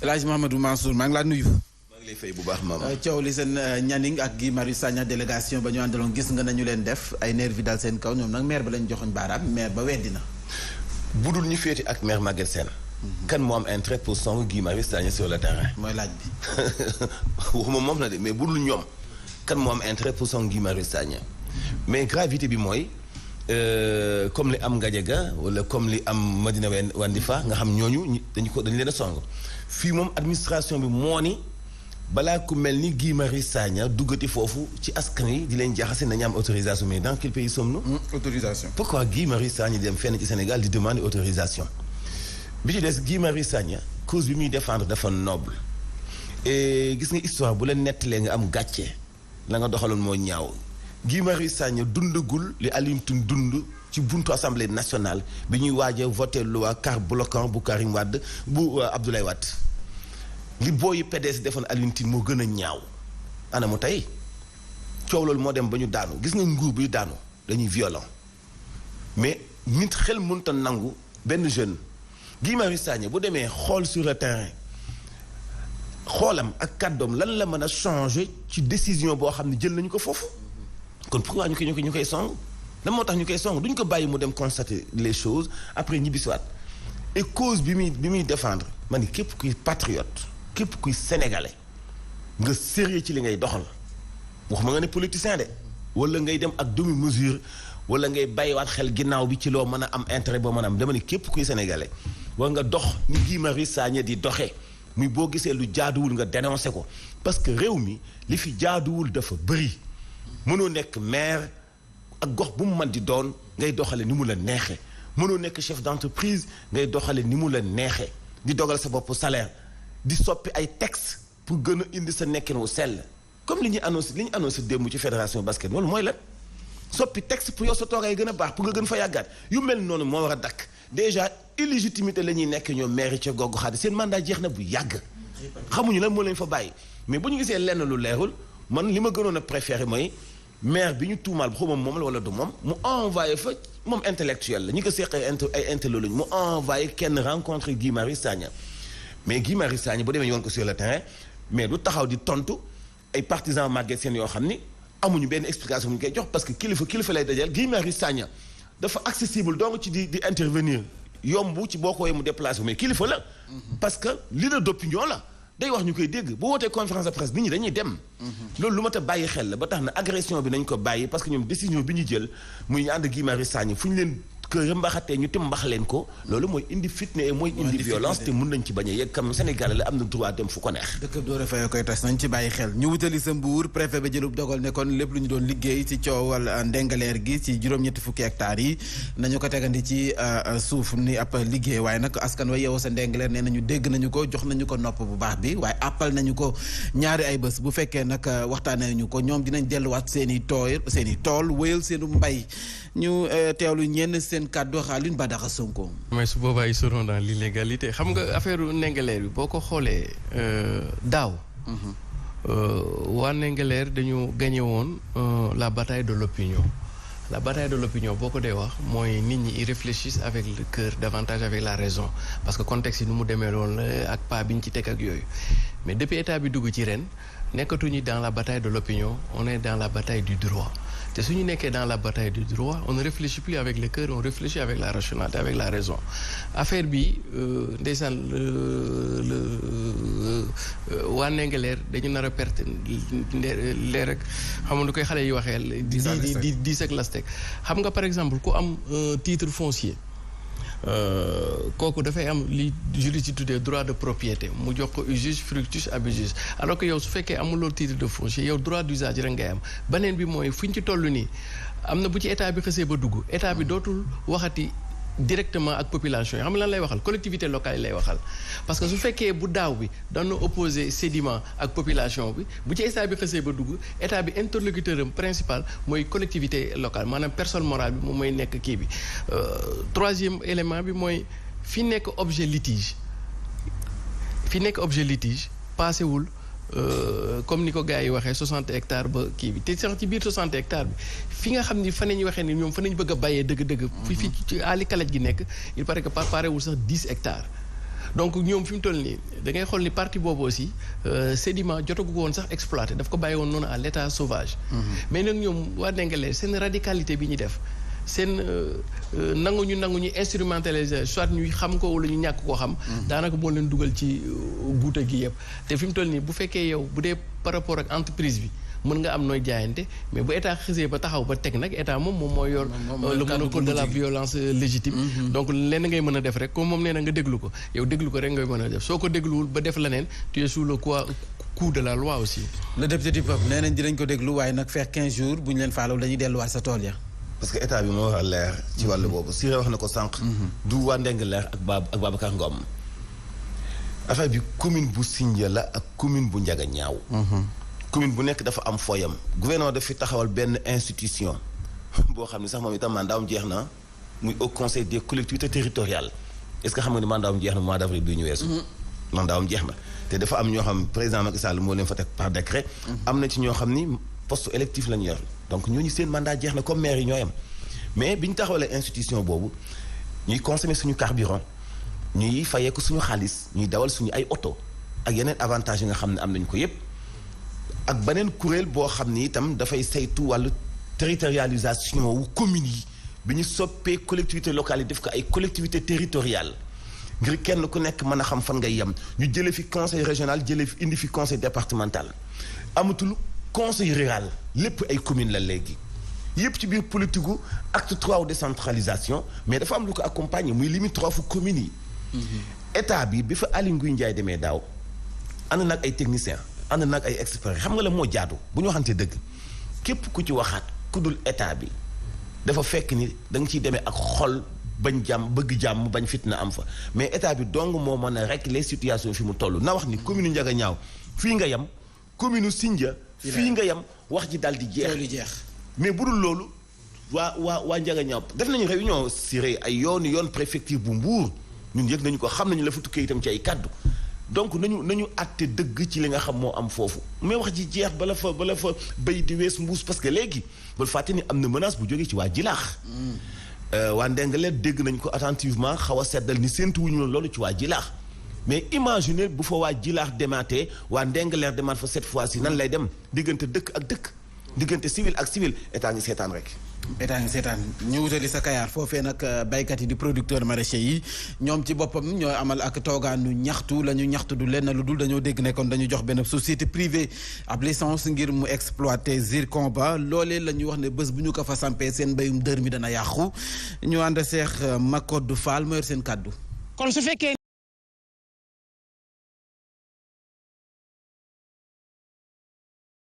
El Hadj Mouhamadou Mansour maa ngi laa nuyu. maa ngi lay fay bu baax maama. coow li seen Nianing ak Guy Marius Sagna délégation ba ñu àndaloon gis nga nañu leen def ay nervi dal seen kaw ñoom nag maire ba lañ joxoñ baaraam maire ba weddi na. budul ñu féeti ak maire Maguette Sène. kan moo am intérêt pour song Guy Marius Sagna sur le terrain. mooy laaj bi. waxuma moom la de mais budul ñoom kan moo am intérêt pour song Guy Marius Sagna mais gravité bi mooy comme li am Ngadiaga wala comme li am Madina Wandifa nga xam ñooñu dañu leen a song. fii moom administration bi moo ni balaa ku mel ni Guy Marius Sagna duggati foofu ci askan yi di leen jaxase nañu am autorisation mais dans quel pays sommes-nous? Autorisation. Pourquoi Guy Marius Sagna di dem fenn ci Sénégal di demander autorisation bi ci des Guy Marius Sagna cause bi muy défendre dafa noble et gis nga histoire bu la nettalee nga am gàcce la nga doxaloon moo ñaaw Guy Marius Sagna dundagul li Alioune Tine dund ci buntu assemblée nationale bi ñuy waaj a voté loi car bloquant bu Karim Wade bu Abdoulaye Wade li booyi PDS defoon Alioune Tine moo gën a ñaaw ana mu tey coow loolu moo dem ba ñu daanu gis nga nguur bi daanu dañuy violent mais nit xel mënta nangu benn jeune Guy Marius Sagna bu demee xool sur le terrain xoolam ak kàddoom lan la mën a changer ci décision boo xam ne jël nañu ko foofu kon pourquoi ñu koy song lan moo tax ñu koy song duñ ko bàyyi mu dem constater les choses après ñibbisiwaat et cause bi muy défendre ma ni képp kuy patriote képp kuy sénégalais nga sérieux ci li ngay doxal waxuma nga ne politicien de wala ngay dem ak demi mesure wala ngay bàyyiwaat xel ginnaaw bi ci loo mën a am intérêt boo mën a am dama ni képp kuy sénégalais war nga dox ni Guy Marius Sagna di doxee muy boo gisee lu jaaduwul nga dénoncé ko parce que réew mi li fi jaaduwul dafa bëri mënoo nekk maire ak gox bu mu mën di doon ngay doxale ni mu la neexee mënoo nekk chef d'entreprise ngay doxale ni mu la neexee di dogal sa bopp salaire di soppi ay texte pour gën a indi sa nekkin wu sell comme li ñu annoncé démb ci fédération basket loolu mooy lan soppi texte pour yow sa toogaay gën a baax pour nga gën fa yàggaat yu mel noonu moo war a dakk déjà illégitimité la ñuy nekk ñoom maire ca googu xaadi seen mandat jeex na bu yàgg xamuñu lan moo leen fa bàyyi mais bu ñu gisee lenn lu leerul man li ma gënoon a préféré mooy maire bi ñu tuumaal xaw ma moom la wala du moom mu envoyé fa moom intellectuel la ñi ko seqee ay intello lañu mu envoyé kenn rencontre Guy Marius Sagna mais Guy Marius Sagna bu demee yoon ko sur le terrain mais du taxaw di tontu ay partisans Maguette Sène yoo xam ni amuñu benn explication bu ñu koy jox parce que kilifa lay dajal Guy Marius Sagna dafa accessible donc ci di intervenir yomb ci boo ko woowee mu déplacé mais kilifa la. parce que leader d'opinion la. day wax ñu koy dégg bu wootee conférence de presse nit ñi dañuy dem. loolu lu mat a bàyyi xel la ba tax na agression bi nañ ko bàyyi parce que ñoom décision bi ñu jël muy ñu ànd Guy Marius Sagna fu ñu leen ko mbaxatee ñu timbax leen ko loolu mooy indi fitne et mooy indi violence te mun nañ ci bañ a yegg kam Sénégal la am na droit dem fu ko neex. dëkk doo refee koy tas nañ ci bàyyi xel ñu wutali sa Mbuur préfet ba jëlub dogal ne kon lépp lu ñu doon liggéey ci coowal ndengaleer gi ci juróom-ñetti fukki hectares yi nañu ko tegandi ci suuf ni ab liggéey waaye nag askan wa yeewoo sa ndengaleer nee nañu dégg nañu ko jox nañu ko nopp bu baax bi waaye appal nañu ko ñaari ay bés bu fekkee nag waxtaanee nañu ko ñoom dinañ delluwaat seen i tool wéyal seenu mbay ñu teewlu ñenn seen kàddu Alioune Badara Sonko. mais su boobaa ils seront dans l'illégalité xam nga affaire ndengaleer bi boo ko xoolee daaw. waa ndengaleer dañu gagné woon la bataille de l'opinion. La bataille de l'opinion boo ko dee wax mooy nit ñi ils réfléchissent avec le cœur davantage avec la raison parce que contexte yi nu mu demee loolu la ak pas bi ñu ci teg ak yooyu mais depuis état bi dugg ci ren nekkatuñu dans la bataille de l'opinion on est dans la bataille du droit te su ñu nekkee dans la bataille du droit on ne réfléchit plus avec le cœur on réfléchit avec la rationalité avec la raison affaire bi ndeysaan waa Ndingler dañu nar a perte leer rek xam nga koy xale yi waxee di sek lastek xam nga par exemple ku am titre foncier kooku dafay am li juriste yi tuddee droit de propriété mu jox ko usufructus fructus abusus alors que yow su fekkee amuloo titre de foncier yow droit d'usage rek ngay am beneen bi mooy fu ñu ci toll nii am na bu ci état bi xësee ba dugg état bi dootul waxati directement ak population yi xam nga lan lay waxal collectivité locale yi lay waxal parce que su fekkee bu daaw bi daan na opposé sédiment ak population bi bu ci état bi xësee ba dugg état bi interlocuteur am principal mooy collectivité locale maanaam personne morale bi moom mooy nekk kii bi troisième élément bi mooy fi nekk objet litige paasewul comme ni ko gars yi waxee 60 hectares ba kii bi te sax ci biir 60 hectares bi fi nga xam ni fa nañu waxee ni ñoom fa nañu bëgg a bàyyee dëgg-dëgg fi ci àlli kalaj gi nekk il paraît que parewul sax 10 hectares donc ñoom fi mu toll nii da ngay xool ni partie boobu aussi sédiment jotagu ko woon sax exploité daf ko bàyyi woon noonu à l'état sauvage. mais nag ñoom waa Ndingler seen radicalité bi ñu def seen nangu ñu instrumentaliser soit ñuy xam ko wala ñu ñàkk koo xam. daanaka moo leen dugal ci guuta gi yëpp te fi mu toll nii bu fekkee yow bu dee par rapport ak entreprise bi. mën nga am nooy jaayante mais bu état xisee ba taxaw ba teg nag état moom mooy yor le monopole de la violence légitime donc lenn ngay mën a def rek comme moom nee na nga déglu ko yow déglu ko rek ngay mën a def soo ko dégluwul ba def leneen tu es sous le coup de la loi aussi le député du peuple nee nañ dinañ ko déglu waaye nag feex 15 jours bu ñu leen faalaw dañuy delluwaat sa tool ya parce que état bi moo war a leer ci wàllu boobu Siré wax na ko sànq du waa Ndingler ak Babacar Ngom affaire bi commune bu Sindia la ak commune bu Ndiaganiao commune bu nekk dafa am fooyam gouvernement daf fi taxawal benn institution boo xam ne sax moom itam mandaawam jeex na muy au conseil des collectivités territoriales est-ce que xam nga ni mandaawam jeex na mois d'avril bii ñu weesu mandaawam jeex na te dafa am ñoo xam président Macky Sall moo leen fa teg par décret am na ci ñoo xam ni poste électif la ñu yor donc ñooñu seen mandat jeex na comme maire yi ñooy am mais bi ñu taxawalee institution boobu ñuy consommer suñu carburant ñuy fayeeku suñu xaalis ñuy dawal suñu ay oto ak yeneen avantages yi nga xam ne am nañu ko yépp ak beneen kuréel boo xam ni itam dafay saytu wàllu territorialisation wu communes yi bi ñu soppee collectivités locales yi def ko ay collectivités territoriales ngir kenn ku nekk mën a xam fan ngay yem ñu jëlee fi conseil régional jëlee fi indi fi conseil départemental amatul conseil rural lépp ay communes la léegi yépp ci biir politique gu acte 3 wu décentralisation mais dafa am lu ko accompagner muy limite 3 fu communes yi état bi fa Aly Ngouille Ndiaye demee daaw ànd nag ay techniciens ànd nag ay experts xam nga la moo jaadu bu ñu waxante dëgg képp ku ci waxaat ku dul état bi dafa fekk ni da nga ciy demee ak xol bañ jàmm bëgg jàmm bañ fitna am fa mais état bi dong moo mën a rek les situations fi mu toll na wax ni commune Ndiaganiao fii nga yem commune Sindia fii nga yem wax ji daal di jeex mais bu dul loolu waa Ndiaganiao def nañu réunion Siré ay yoon préfecture bu Mbour ñun yëg nañu ko xam nañu la fa tukkee itam ci ay kaddu donc nañu àtte dëgg ci li nga xam moo am foofu mais wax ji jeex bala fa béy di wees mbuus parce que léegi bul fàtte ni am na menace bu jógee ci waa Jilaax waa Ndingler dégg nañ ko attentivement xaw a seddal ni séentuwuñu loolu ci waa Jilaax mais imaginer bu fa waa Jilaax demaatee waa Ndingler demaat fa cette fois-ci nan lay dem diggante dëkk ak dëkk diggante civil ak civil état ngi seetaan rek état ngi seetaan ñu wutali sa Kayaar foofee nag baykat yi di producteur maraîcher yi ñoom ci boppam ñooy amal ak toogaanu ñaxtu la ñu ñaxtu du lenn lu dul dañoo dégg ne kon dañu jox benn société privée ab licence ngir mu exploiter zircon ba loolee la ñu wax ne bés bu ñu ko fa sampee seen mbéyum dër mi dana yàqu ñu ànd seex Makodou Fall moo yor seen kàddu kon su fekkee